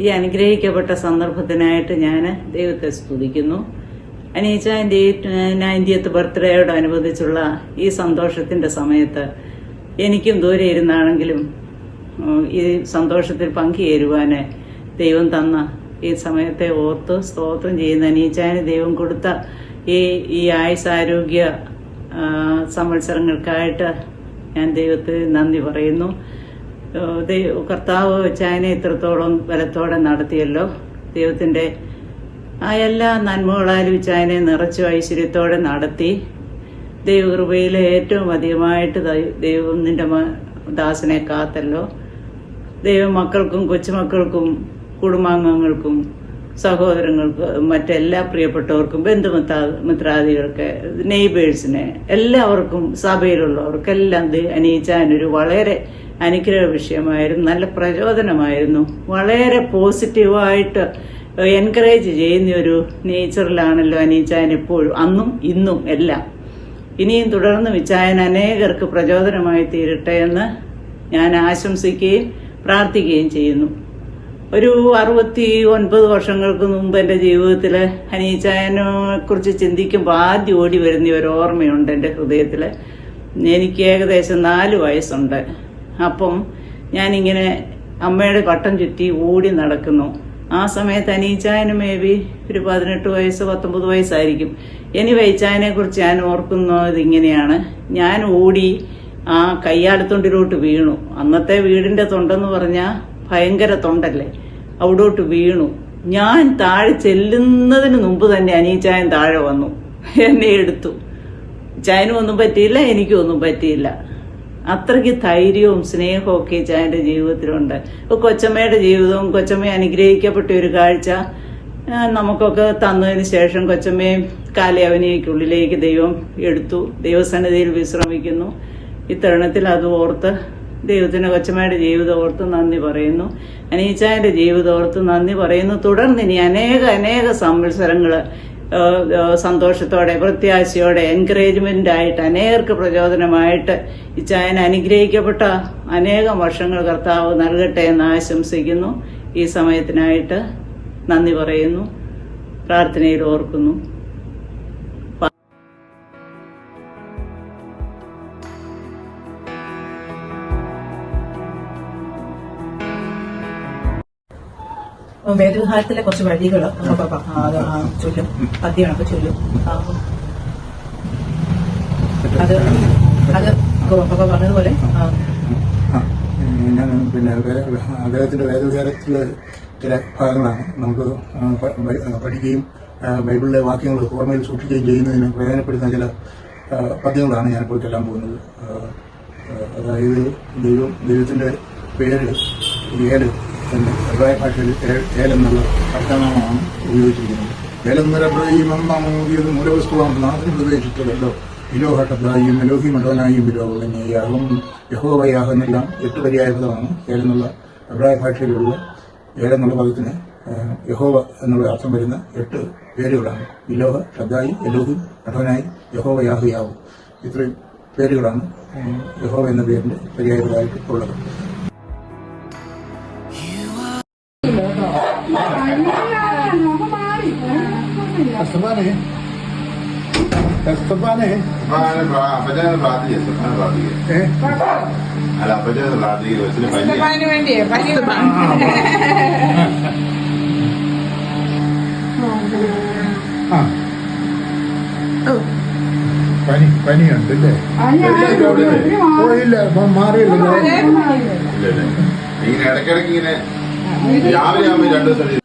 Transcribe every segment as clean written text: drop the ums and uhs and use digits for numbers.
ഈ അനുഗ്രഹിക്കപ്പെട്ട സന്ദർഭത്തിനായിട്ട് ഞാൻ ദൈവത്തെ സ്തുതിക്കുന്നു. അനീച്ചാൻ്റെ 90th ബർത്ത്ഡേയോടനുബന്ധിച്ചുള്ള ഈ സന്തോഷത്തിന്റെ സമയത്ത് എനിക്കും ദൂരെ ഇരുന്നാണെങ്കിലും ഈ സന്തോഷത്തിൽ പങ്കുചേരുവാൻ ദൈവം തന്ന ഈ സമയത്തെ ഓർത്ത് സ്തോത്രം ചെയ്യുന്ന അനീച്ചാന് ദൈവം കൊടുത്ത ഈ ആയുസാരോഗ്യ സംവത്സരങ്ങൾക്കായിട്ട് ഞാൻ ദൈവത്തിന് നന്ദി പറയുന്നു. കർത്താവ് ചായനെ ഇത്രത്തോളം ബലത്തോടെ നടത്തിയല്ലോ. ദൈവത്തിന്റെ ആ എല്ലാ നന്മകളാലും ചായനെ നിറച്ചു ഐശ്വര്യത്തോടെ നടത്തി. ദൈവകൃപയിൽ ഏറ്റവും അധികമായിട്ട് ദൈവം നിന്റെ ദാസനെ കാത്തല്ലോ. ദൈവമക്കൾക്കും കൊച്ചുമക്കൾക്കും കുടുംബാംഗങ്ങൾക്കും സഹോദരങ്ങൾക്കും മറ്റെല്ലാ പ്രിയപ്പെട്ടവർക്കും ബന്ധുമിത്രാദികൾക്ക് നെയ്ബേഴ്സിന് എല്ലാവർക്കും സഭയിലുള്ളവർക്കെല്ലാം അനീച്ചാനൊരു വളരെ അനുഗ്രഹ വിഷയമായിരുന്നു. നല്ല പ്രചോദനമായിരുന്നു. വളരെ പോസിറ്റീവായിട്ട് എൻകറേജ് ചെയ്യുന്ന ഒരു നേച്ചറിലാണല്ലോ അനീച്ചാൻ എപ്പോഴും, അന്നും ഇന്നും എല്ലാം. ഇനിയും തുടർന്ന് വിച്ചായൻ അനേകർക്ക് പ്രചോദനമായി തീരട്ടെ എന്ന് ഞാൻ ആശംസിക്കുകയും പ്രാർത്ഥിക്കുകയും ചെയ്യുന്നു. ഒരു 69 വർഷങ്ങൾക്ക് മുമ്പ് എൻ്റെ ജീവിതത്തിൽ അനീച്ചായനെ കുറിച്ച് ചിന്തിക്കുമ്പോൾ ആദ്യം ഓടി വരുന്ന ഒരു ഓർമ്മയുണ്ട് എൻ്റെ ഹൃദയത്തിൽ. എനിക്ക് ഏകദേശം 4 വയസ്സുണ്ട്. അപ്പം ഞാനിങ്ങനെ അമ്മയുടെ പട്ടം ചുറ്റി ഓടി നടക്കുന്നു. ആ സമയത്ത് അനീച്ചായന് മേബി ഒരു 18 വയസ്സ് 19 വയസ്സായിരിക്കും. ഇച്ചായനെ കുറിച്ച് ഞാൻ ഓർക്കുന്നത് ഇങ്ങനെയാണ്. ഞാൻ ഓടി ആ കയ്യാലത്തൊണ്ടിലോട്ട് വീണു. അന്നത്തെ വീടിന്റെ തൊണ്ടെന്ന് പറഞ്ഞാൽ ഭയങ്കര തൊണ്ടല്ലേ, അവിടോട്ട് വീണു. ഞാൻ താഴെ ചെല്ലുന്നതിന് മുമ്പ് തന്നെ അനീച്ചായൻ താഴെ വന്നു, എന്നെ എടുത്തു. ചായനും ഒന്നും പറ്റിയില്ല, എനിക്കും ഒന്നും പറ്റിയില്ല. അത്രയ്ക്ക് ധൈര്യവും സ്നേഹവും ഒക്കെ ചായന്റെ ജീവിതത്തിലുണ്ട്. കൊച്ചമ്മയുടെ ജീവിതവും കൊച്ചമ്മയെ അനുഗ്രഹിക്കപ്പെട്ട ഒരു കാഴ്ച നമുക്കൊക്കെ തന്നതിന് ശേഷം കൊച്ചമ്മയും കാലയവനിക്കുള്ളിലേക്ക് ദൈവം എടുത്തു. ദൈവസന്നിധിയിൽ വിശ്രമിക്കുന്നു. ഇത്തരുണത്തിൽ അത് ഓർത്ത് ദൈവത്തിന് കൊച്ചമ്മയുടെ ജീവിതം ഓർത്ത് നന്ദി പറയുന്നു. അനീച്ചായന്റെ ജീവിതം ഓർത്ത് നന്ദി പറയുന്നു. തുടർന്ന് ഇനി അനേക സംവത്സരങ്ങള് സന്തോഷത്തോടെ പ്രത്യാശയോടെ എൻകറേജ്മെന്റ് ആയിട്ട് അനേകർക്ക് പ്രചോദനമായിട്ട് ഇച്ചായൻ അനുഗ്രഹിക്കപ്പെട്ട അനേകം വർഷങ്ങൾ കർത്താവ് നൽകട്ടെ എന്ന് ആശംസിക്കുന്നു. ഈ സമയത്തിനായിട്ട് നന്ദി പറയുന്നു, പ്രാർത്ഥനയിൽ ഓർക്കുന്നു. വേദവിഹാരത്തിലെ കുറച്ച് വഴികൾ ചൊല്ലും, പദ്യങ്ങളൊക്കെ ചൊല്ലും. അത് പറഞ്ഞതുപോലെ പിന്നെ അദ്ദേഹത്തിന്റെ വേദവിഹാരത്തിലെ ചില ഭാഗങ്ങളാണ് നമുക്ക് പഠിക്കുകയും ബൈബിളിലെ വാക്യങ്ങൾ ഓർമ്മയിൽ സൂക്ഷിക്കുകയും ചെയ്യുന്നതിന് പ്രയോജനപ്പെടുന്ന ചില പദ്യങ്ങളാണ് ഞാനിപ്പോൾ ചൊല്ലാൻ പോകുന്നത്. അതായത് ദൈവത്തിന്റെ പേര് ഏല് എന്ന് എബ്രായ ഭാഷയിൽ ഏലെന്നുള്ള അർത്ഥനാമമാണ് ഉപയോഗിച്ചിരിക്കുന്നത്. ഏലെന്നൊരബ്രഹീമെന്നാമൂതിയത് മൂലവസ്തുവാണ് നാഥന് പ്രദേശിച്ചതല്ലോ. ഇലോഹട്ടബ്രായും എലോഹി മണ്ടോനായും വിരോഹം യഹോവയാഹ എന്നെല്ലാം 8 പര്യായ പദമാണ് ഏലെന്നുള്ള എബ്രായ ഭാഷയിലുള്ള ഏലെന്നുള്ള പദത്തിന് യഹോവ എന്നുള്ള അർത്ഥം വരുന്ന 8 പേരുകളാണ്. ഇലോഹ, ഷബ്ദായി, എലോഹി, മണ്ടോനായി, യഹോവയാഹ യാവും. ഇത്രയും പേരുകളാണ് യഹോവ എന്ന പേരിന്റെ പര്യായ പദമായിട്ട് ഉള്ളത്. പനിയുണ്ടല്ലേ? ഇല്ല, മാറിയില്ല. ഇടയ്ക്കിടയ്ക്ക് ഇങ്ങനെ രാവിലെ ആകുമ്പോൾ 2 ദിവസം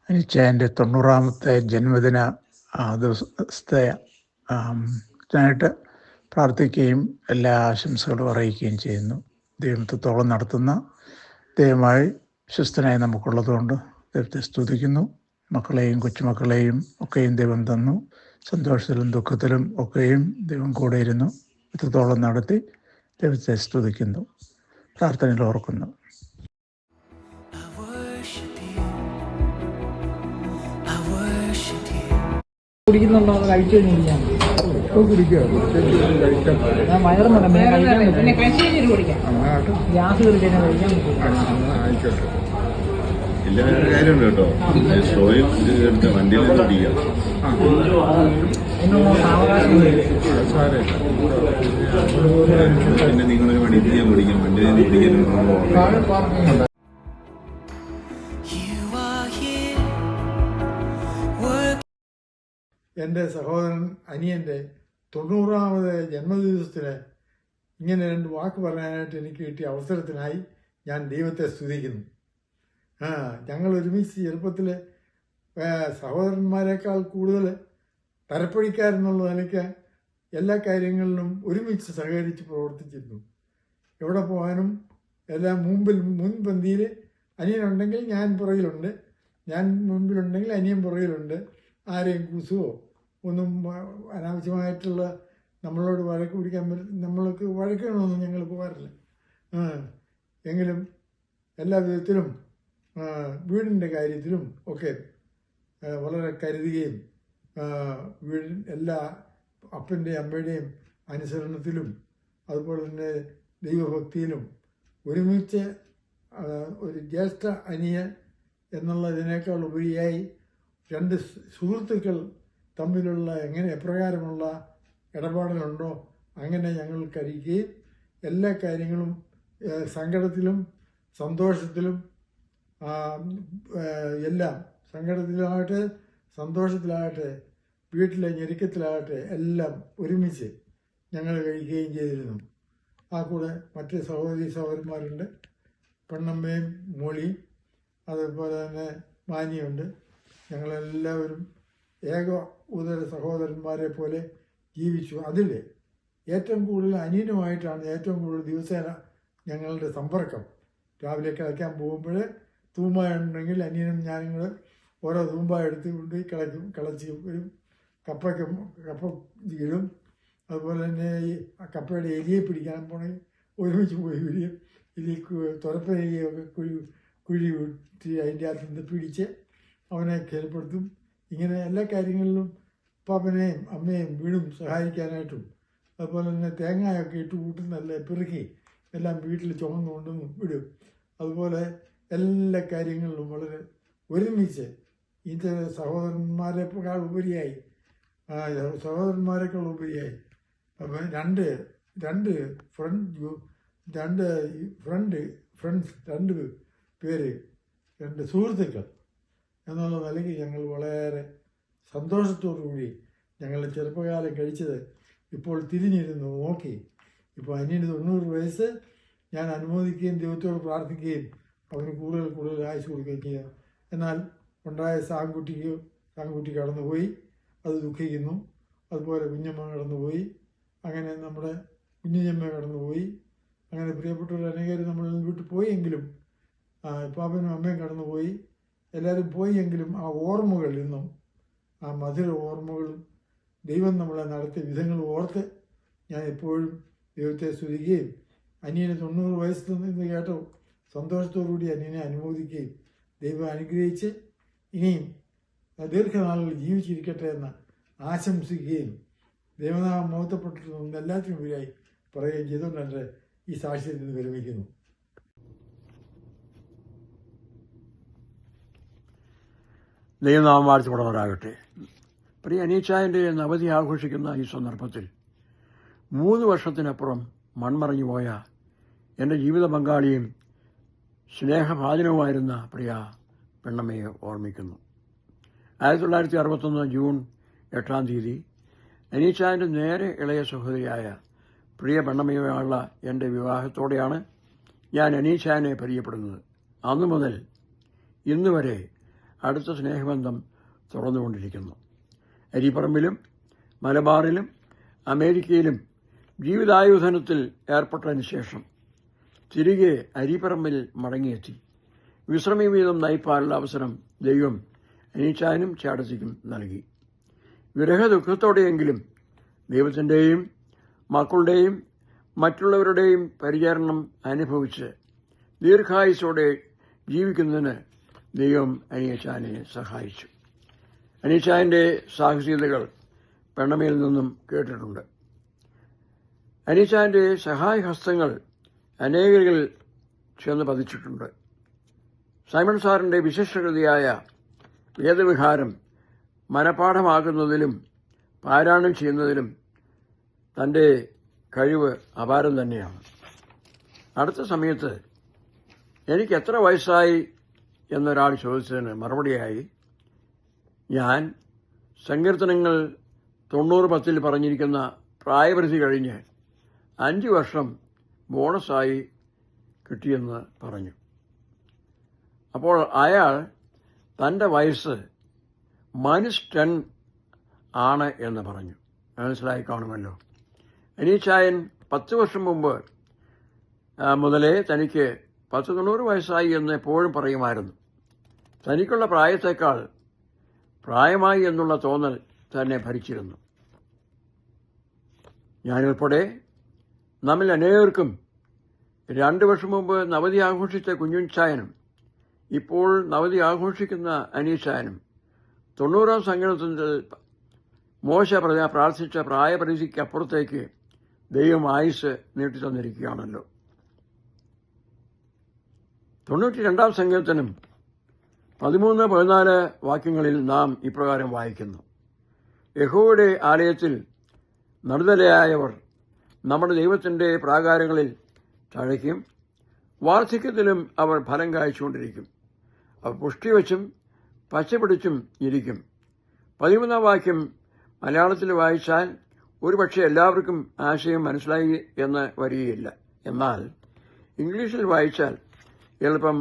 അനീച്ചായൻ്റെ 90ാമത്തെ ജന്മദിന ദിവസത്തെ ായിട്ട് പ്രാർത്ഥിക്കുകയും എല്ലാ ആശംസകളും അറിയിക്കുകയും ചെയ്യുന്നു. ദൈവത്തോളം നടത്തുന്ന ദൈവമായി വിശ്വസ്തനായി നമുക്കുള്ളതുകൊണ്ട് ദൈവത്തെ സ്തുതിക്കുന്നു. മക്കളെയും കൊച്ചുമക്കളെയും ഒക്കെയും ദൈവം തന്നു. സന്തോഷത്തിലും ദുഃഖത്തിലും ഒക്കെയും ദൈവം കൂടെ ഇരുന്നു. ഇത്രത്തോളം നടത്തി ദൈവത്തെ സ്തുതിക്കുന്നു, പ്രാർത്ഥനയിൽ ഓർക്കുന്നു. കുടിക്കുന്നുണ്ടോ? കഴിച്ചു കഴിഞ്ഞില്ല. ഇപ്പോൾ കുടിക്കുക കുടിച്ചിട്ട് കഴിക്കാൻ ഞാൻ വയറുന്നുണ്ട് പിന്നെ കഴിക്കാൻ പറ്റില്ല. കഴിച്ചു കഴിഞ്ഞിട്ട് കുടിക്കാം. അങ്ങോട്ട് ഗ്യാസ് കയറി കഴിഞ്ഞാൽ കഴിക്കാൻ പറ്റില്ല. ആയിക്കോട്ടെ. ഇല്ല, വേറെ കാര്യമുണ്ട് കേട്ടോ. ഷോയും ഇത് കേട്ട് വണ്ടിയിൽ ഓടിക്കാം. അതിനുള്ള സാവകാശം പിന്നെ നിങ്ങളൊരു വണ്ടി ചെയ്യാൻ പഠിക്കാം, വണ്ടിയിൽ പിടിക്കാൻ പാർക്കിംഗ് ഉണ്ട്. എൻ്റെ സഹോദരൻ അനിയൻ്റെ 90ാമത് ജന്മദിവസത്തിന് ഇങ്ങനെ 2 വാക്ക് പറയാനായിട്ട് എനിക്ക് കിട്ടിയ അവസരത്തിനായി ഞാൻ ദൈവത്തെ സ്തുതിക്കുന്നു. ഞങ്ങൾ ഒരുമിച്ച് ചെറുപ്പത്തിൽ സഹോദരന്മാരെക്കാൾ കൂടുതൽ തരപ്പടിക്കാരെന്നുള്ള നിലയ്ക്ക് എല്ലാ കാര്യങ്ങളിലും ഒരുമിച്ച് സഹകരിച്ച് പ്രവർത്തിച്ചിരുന്നു. എവിടെ പോകാനും എല്ലാം മുൻപന്തിയിൽ അനിയനുണ്ടെങ്കിൽ ഞാൻ പുറകിലുണ്ട്, ഞാൻ മുൻപിലുണ്ടെങ്കിൽ അനിയൻ പുറകിലുണ്ട്. ആരെയും കുസുവോ ഒന്നും അനാവശ്യമായിട്ടുള്ള നമ്മളോട് വഴക്ക് പിടിക്കാൻ നമ്മൾക്ക് വഴക്കണമെന്നും ഞങ്ങൾ പോകാറില്ല. എങ്കിലും എല്ലാ വിധത്തിലും വീടിൻ്റെ കാര്യത്തിലും ഒക്കെ വളരെ കരുതുകയും എല്ലാ അപ്പൻ്റെയും അമ്മയുടെയും അനുസരണത്തിലും അതുപോലെ തന്നെ ദൈവഭക്തിയിലും ഒരുമിച്ച് ഒരു ജ്യേഷ്ഠ അനിയൻ എന്നുള്ളതിനേക്കാൾ ഉപരിയായി 2 സുഹൃത്തുക്കൾ തമ്മിലുള്ള എപ്രകാരമുള്ള ഇടപാടുകളുണ്ടോ അങ്ങനെ ഞങ്ങൾ കഴിക്കുകയും എല്ലാ കാര്യങ്ങളും സങ്കടത്തിലും സന്തോഷത്തിലും എല്ലാം സങ്കടത്തിലാകട്ടെ സന്തോഷത്തിലാകട്ടെ വീട്ടിലെ ഞെരുക്കത്തിലാകട്ടെ എല്ലാം ഒരുമിച്ച് ഞങ്ങൾ കഴിക്കുകയും ചെയ്തിരുന്നു. ആ കൂടെ മറ്റ് സഹോദരന്മാരുണ്ട്, പെണ്ണമ്മയും മോളിയും അതുപോലെ തന്നെ മാനിയുണ്ട്. ഞങ്ങളെല്ലാവരും ഏക ഉദര സഹോദരന്മാരെ പോലെ ജീവിച്ചു. അതിൽ ഏറ്റവും കൂടുതൽ അനിയനുമായിട്ടാണ് ഏറ്റവും കൂടുതൽ ദിവസേന ഞങ്ങളുടെ സമ്പർക്കം. രാവിലെ കളിക്കാൻ പോകുമ്പോൾ തൂമ്പ ഉണ്ടെങ്കിൽ അനിയനും ഞാനും കൂടെ ഓരോ തൂമ്പ എടുത്ത് കൊണ്ട് കളച്ച് വരും. കപ്പ ഇടും. അതുപോലെ തന്നെ ഈ കപ്പയുടെ എലിയെ പിടിക്കാൻ പോണെങ്കിൽ ഒരുമിച്ച് പോയി വരികയും തുരപ്പൻ എലിയൊക്കെ കുഴി വിട്ട് അതിൻ്റെ അകത്ത് നിന്ന് പിടിച്ച് അവനെ കേൾപ്പെടുത്തും. ഇങ്ങനെ എല്ലാ കാര്യങ്ങളിലും പാപ്പനെയും അമ്മയും വീടും സഹായിക്കാനായിട്ടും അതുപോലെ തന്നെ തേങ്ങയൊക്കെ ഇട്ട് കൂട്ടുന്നല്ല പെറുക്കി എല്ലാം വീട്ടിൽ ചുമന്നുകൊണ്ടും വിടും. അതുപോലെ എല്ലാ കാര്യങ്ങളിലും വളരെ ഒരുമിച്ച് ഇത് സഹോദരന്മാരെക്കാൾ ഉപരിയായി അപ്പം രണ്ട് പേര് 2 സുഹൃത്തുക്കൾ എന്നുള്ള നിലയ്ക്ക് ഞങ്ങൾ വളരെ സന്തോഷത്തോടുകൂടി ഞങ്ങളുടെ ചെറുപ്പകാലം കഴിച്ചത് ഇപ്പോൾ തിരിഞ്ഞിരുന്നു നോക്കി. ഇപ്പോൾ അനിയന് 90 വയസ്സ്. ഞാൻ അനുമോദിക്കുകയും ദൈവത്തോട് പ്രാർത്ഥിക്കുകയും അവന് കൂടുതൽ ആയുസ് കൊടുക്കുകയും ചെയ്യാം. എന്നാൽ ഉണ്ടായ സാങ്കുട്ടി കടന്നുപോയി, അത് ദുഃഖിക്കുന്നു. അതുപോലെ കുഞ്ഞമ്മ കടന്നുപോയി, അങ്ങനെ നമ്മുടെ കുഞ്ഞിയമ്മ കടന്നുപോയി, അങ്ങനെ പ്രിയപ്പെട്ടവർ അനേകർ നമ്മളിൽ വിട്ടു പോയെങ്കിലും പാപ്പനും അമ്മയും കടന്നുപോയി. എല്ലാവരും പോയെങ്കിലും ആ ഓർമ്മകൾ ഇന്നും ആ മധുര ഓർമ്മകളും ദൈവം നമ്മളെ നടത്തിയ വിധങ്ങൾ ഓർത്ത് ഞാൻ എപ്പോഴും ദൈവത്തെ സ്തുതിക്കുകയും അനിയന് 90 വയസ്സിൽ നിന്ന് കേട്ടോ സന്തോഷത്തോടുകൂടി അനിയനെ അനുമോദിക്കുകയും ദൈവം അനുഗ്രഹിച്ച് ഇനിയും ദീർഘനാളുകൾ ജീവിച്ചിരിക്കട്ടെ എന്ന് ആശംസിക്കുകയും ദൈവനാമം മഹത്വപ്പെട്ടിരുന്ന എല്ലാത്തിനും ഉപരിയായി പറയുകയും ചെയ്തുകൊണ്ട് എൻ്റെ ഈ സാക്ഷ്യത്തിൽ നിന്ന് വിരമിക്കുന്നു. ദൈവനാമം വാഴ്ത്തപ്പെടുന്നവരാകട്ടെ. പ്രിയ അനീച്ചായൻ്റെ നവതി ആഘോഷിക്കുന്ന ഈ സന്ദർഭത്തിൽ 3 വർഷത്തിനപ്പുറം മൺമറഞ്ഞു പോയ എൻ്റെ ജീവിത പങ്കാളിയും സ്നേഹഭാജനവുമായിരുന്ന പ്രിയ പെണ്ണമ്മയെ ഓർമ്മിക്കുന്നു. 1961 ജൂൺ 8-ാം തീയതി അനീച്ചായൻ്റെ നേരെ ഇളയ സഹോദരിയായ പ്രിയ പെണ്ണമ്മയുമായുള്ള എൻ്റെ വിവാഹത്തോടെയാണ് ഞാൻ അനീച്ചായനെ പരിചയപ്പെടുന്നത്. അന്നു മുതൽ ഇന്നുവരെ അടുത്ത സ്നേഹബന്ധം തുറന്നുകൊണ്ടിരിക്കുന്നു. അരിപ്പറമ്പിലും മലബാറിലും അമേരിക്കയിലും ജീവിതായുധനത്തിൽ ഏർപ്പെട്ടതിന് ശേഷം തിരികെ അരിപ്പറമ്പിൽ മടങ്ങിയെത്തി വിശ്രമി വീതം നയിപ്പാനുള്ള അവസരം ദൈവം അനീച്ചായനും ചേട്ടത്തിക്കും നൽകി. വിരഹദുഃഖത്തോടെയെങ്കിലും ദൈവത്തിൻ്റെയും മക്കളുടെയും മറ്റുള്ളവരുടെയും പരിചരണം അനുഭവിച്ച് ദീർഘായുസ്സോടെ ജീവിക്കുന്നതിന് ദൈവം അനീച്ചായനെ സഹായിച്ചു. അനീച്ചായൻ്റെ സാഹസികതകൾ പെണ്ണമ്മയിൽ നിന്നും കേട്ടിട്ടുണ്ട്. അനീച്ചാൻ്റെ സഹായഹസ്തങ്ങൾ അനേകരിൽ ചെന്ന് പതിച്ചിട്ടുണ്ട്. സൈമൺ സാറിൻ്റെ വിശിഷ്ടകൃതിയായ വേദവിഹാരം മനഃപാഠമാക്കുന്നതിലും പാരായണം ചെയ്യുന്നതിലും തൻ്റെ കഴിവ് അപാരം തന്നെയാണ്. അടുത്ത സമയത്ത് എനിക്ക് എത്ര വയസ്സായി എന്നൊരാൾ ചോദിച്ചതിന് മറുപടിയായി ഞാൻ സങ്കീർത്തനങ്ങൾ 90:10 പറഞ്ഞിരിക്കുന്ന പ്രായപരിധി കഴിഞ്ഞ് 5 വർഷം ബോണസായി കിട്ടിയെന്ന് പറഞ്ഞു. അപ്പോൾ അയാൾ തൻ്റെ വയസ്സ് -10 ആണ് എന്ന് പറഞ്ഞു. മനസ്സിലായി കാണുമല്ലോ. അനീച്ചായൻ 10 വർഷം മുമ്പ് മുതലേ തനിക്ക് 90 വയസ്സായി എന്ന് എപ്പോഴും പറയുമായിരുന്നു. തനിക്കുള്ള പ്രായത്തേക്കാൾ പ്രായമായി എന്നുള്ള തോന്നൽ തന്നെ ഭരിച്ചിരുന്നു. ഞാനുൾപ്പെടെ നമ്മിൽ അനേകർക്കും 2 വർഷം മുമ്പ് നവതി ആഘോഷിച്ച കുഞ്ഞുച്ചായനും ഇപ്പോൾ നവതി ആഘോഷിക്കുന്ന അനീച്ചായനും 90-ാം സങ്കീർത്തനത്തിൽ മോശ പ്രാർത്ഥിച്ച പ്രായപരിധിക്കപ്പുറത്തേക്ക് ദൈവം ആയുസ് നീട്ടിത്തന്നിരിക്കുകയാണല്ലോ. 92-ാം സങ്കീർത്തനം 13-14 വാക്യങ്ങളിൽ നാം ഇപ്രകാരം വായിക്കുന്നു: യഹോവയുടെ ആലയത്തിൽ നടുതലയായവർ നമ്മുടെ ദൈവത്തിൻ്റെ പ്രാകാരങ്ങളിൽ തഴയ്ക്കും, വാർദ്ധക്യത്തിലും അവർ ഫലം കായ്ച്ചുകൊണ്ടിരിക്കും. അവർ പുഷ്ടിവച്ചും പച്ചപിടിച്ചും ഇരിക്കും. 13-ാം വാക്യം മലയാളത്തിൽ വായിച്ചാൽ ഒരുപക്ഷെ എല്ലാവർക്കും ആശയം മനസ്സിലായി എന്ന് വരികയില്ല. എന്നാൽ ഇംഗ്ലീഷിൽ വായിച്ചാൽ എളുപ്പം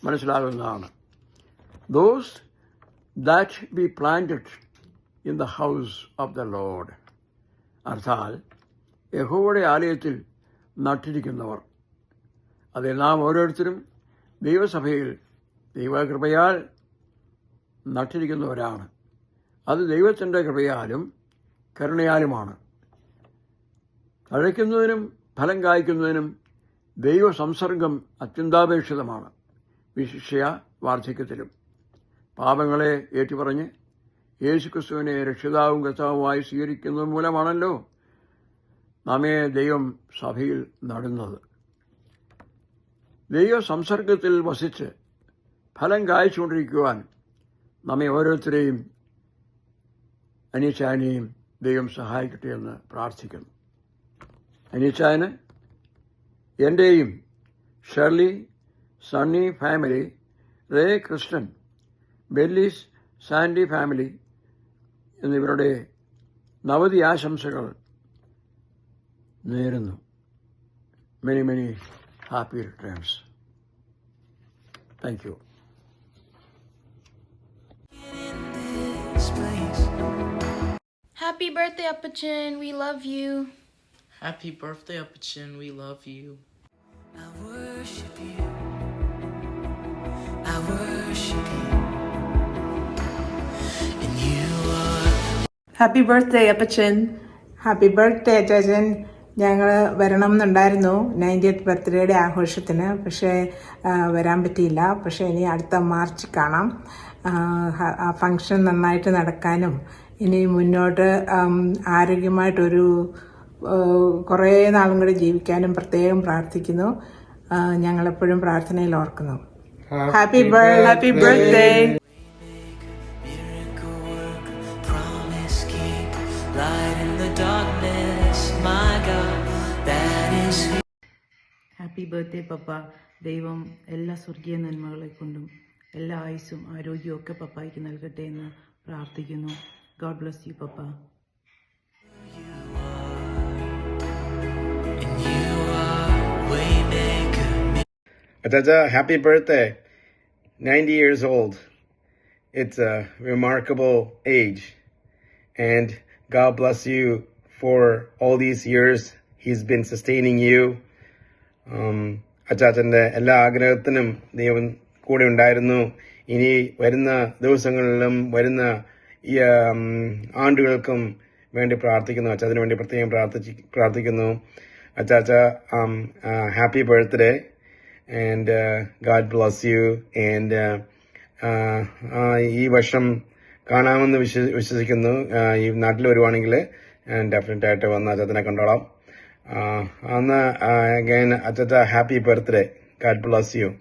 മനസ്സിലാകുന്നതാണ്. Those that be planted in the house of the Lord. അർത്ഥാൽ യഹോവയുടെ ആലയത്തിൽ നട്ടിരിക്കുന്നവർ. അതിൽ നാം ഓരോരുത്തരും ദൈവസഭയിൽ ദൈവകൃപയാൽ നട്ടിരിക്കുന്നവരാണ്. അത് ദൈവത്തിൻ്റെ കൃപയാലും കരുണയാലുമാണ്. തഴയ്ക്കുന്നതിനും ഫലം കായ്ക്കുന്നതിനും ദൈവസംസർഗം അത്യന്താപേക്ഷിതമാണ്, വിശിഷ്യ വാർദ്ധക്യത്തിലും. പാപങ്ങളെ ഏറ്റുപറഞ്ഞ് യേശുക്രിസ്തുവിനെ രക്ഷിതാവും കർത്താവുമായി സ്വീകരിക്കുന്നത് മൂലമാണല്ലോ നമ്മെ ദൈവം സഭയിൽ നടുന്നത്. ദൈവ സംസർഗത്തിൽ വസിച്ച് ഫലം കായ്ച്ചുകൊണ്ടിരിക്കുവാൻ നമ്മെ ഓരോരുത്തരെയും അനീച്ചായനെയും ദൈവം സഹായിക്കട്ടെ എന്ന് പ്രാർത്ഥിക്കുന്നു. അനീച്ചായന് എൻ്റെയും Shirley, Sunny family, Ray Kristen, ബെല്ലീസ്, സാൻഡി ഫാമിലി എന്നിവരുടെ നവതി ആശംസകൾ നേരുന്നു. Many many happy returns. Thank you. Happy birthday, Appachan. We love you. Happy birthday, Appachan. We love you. I worship you. I worship you. And you are. Happy birthday Appachan. Happy birthday അച്ചാച്ചൻ. ഞങ്ങൾ വരണം എന്നുണ്ടായിരുന്നു 90th ബർത്ത്ഡേയുടെ ആഘോഷത്തിന്. പക്ഷേ വരാൻ പറ്റിയില്ല. പക്ഷേ ഇനി അടുത്ത മാർച്ച് കാണാം. ആ ഫംഗ്ഷൻ നന്നായിട്ട് നടക്കാനും ഇനി മുന്നോട്ട് ആരോഗ്യമായിട്ടൊരു കുറേ നാളും കൂടെ ജീവിക്കാനും പ്രത്യേകം പ്രാർത്ഥിക്കുന്നു. ഞങ്ങളെപ്പോഴും പ്രാർത്ഥനയിൽ ഓർക്കുന്നു. Happy birthday. ഹാപ്പി ബർത്ത്ഡേ പപ്പ. ദൈവം എല്ലാ സ്വർഗീയ നന്മകളെ കൊണ്ടും എല്ലാ ആയുസ്സും ആരോഗ്യവും ഒക്കെ പപ്പായ്ക്ക് നൽകട്ടെ എന്ന് പ്രാർത്ഥിക്കുന്നു. God bless you papa. Achacha, happy birthday. 90 years old. It's a remarkable age. And God bless you for all these years. He's been sustaining you. അച്ചാച്ചൻ്റെ എല്ലാ ആഗ്രഹത്തിനും ദൈവം കൂടെ ഉണ്ടായിരുന്നു. ഇനി വരുന്ന ദിവസങ്ങളിലും വരുന്ന ഈ ആണ്ടുകൾക്കും വേണ്ടി പ്രാർത്ഥിക്കുന്നു. അച്ചാച്ചന് വേണ്ടി പ്രത്യേകം പ്രാർത്ഥിക്കുന്നു. അച്ചാച്ച, happy birthday. And God bless you. And ഈ വർഷം കാണാമെന്ന് വിശ്വസിക്കുന്നു. ഈ നാട്ടിൽ വരുവാണെങ്കിൽ ഡെഫിനറ്റ് ആയിട്ട് വന്ന് അച്ഛനെ കണ്ടോളാം. അന്ന് അഗൈൻ അച്ഛ happy birthday. God bless you.